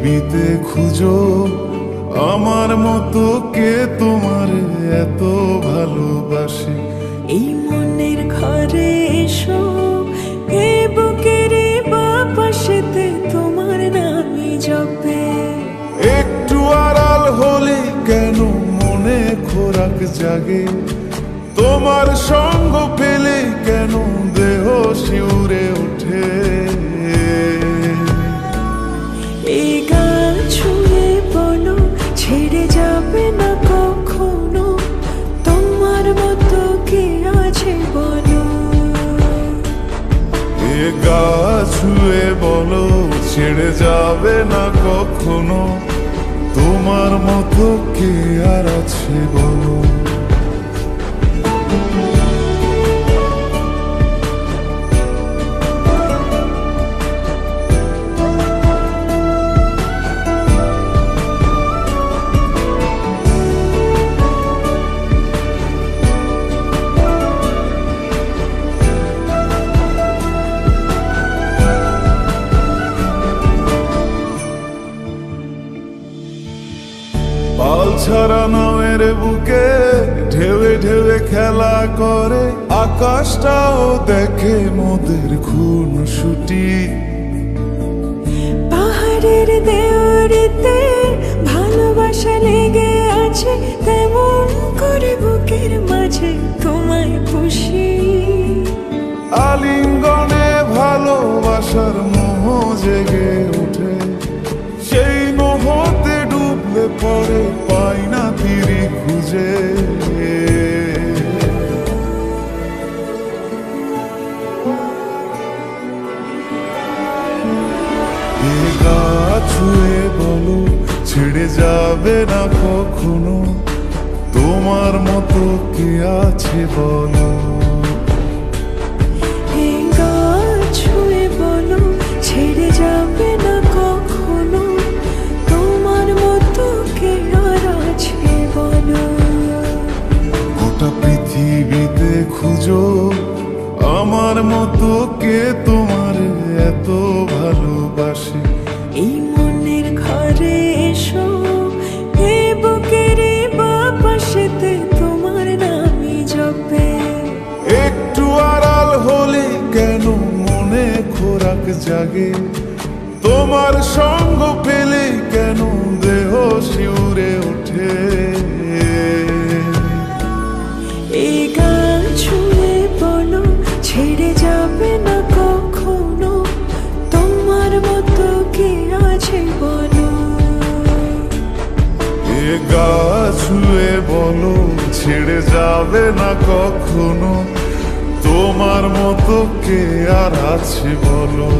পৃথিবীতে খুঁজো আমার মতো কে তোমার এত ভালোবাসে। এই মনের ঘরে এসো, এ বুকের বাপাশেতে তোমার নামই জপে। একটু আড়াল হলে কেন মনে খোরাক জাগে, তোমার সঙ্গ পেলে কেন দেহ শিউরে ওঠে। এই গান ছুঁয়ে বলো ছেড়ে যাবে না কখনো, তোমার মতো কে আছে বলো। এ গা ছুঁয়ে বলো ছেড়ে যাবে না কখনো, তোমার মতো কে আর আছে বলো। পাল ছাড়া নামের বুকে ঢেউে ঢেউে খেলা করে, আকাশটাও দেখে মোদের খুন ছুটি। পাহাড়ের দেওয়ারিতে ভালোবাসা লেগে আছে, তেমন করে বুকের মাঝে তোমায় খুশি। আলিঙ্গনে ভালোবাসার মোহ জেগে ওঠে, সেই মোহতে ডুবলে পরে পাই না তীরে খুঁজে। এ গা ছুঁয়ে বলো ছেড়ে যাবে না কখনো, তোমার মতো কে আছে বলো। এই গান ছুঁয়ে বলো ছেড়ে যাবে না কখনো, তোমার মতো কে আর আছে বলো। গোটা পৃথিবীতে খুঁজো আমার মতো কে তোমার এত ভালোবাসে। এই মনের ঘরে এসো, এ বুকের বাপাশেতে তোমার নামই জপে। একটু আড়াল হলে কেন মনে খোরাক জাগে, তোমার সঙ্গ পেলে কেন দেহ শিউরে ওঠে। এই গান ছুঁয়ে বলো ছেড়ে যাবে না কখনো, তোমার মতো কে আছে বলো। এ গা ছুঁয়ে বলো ছেড়ে যাবে না কখনো, তোমার মতো কে আর আছে বলো।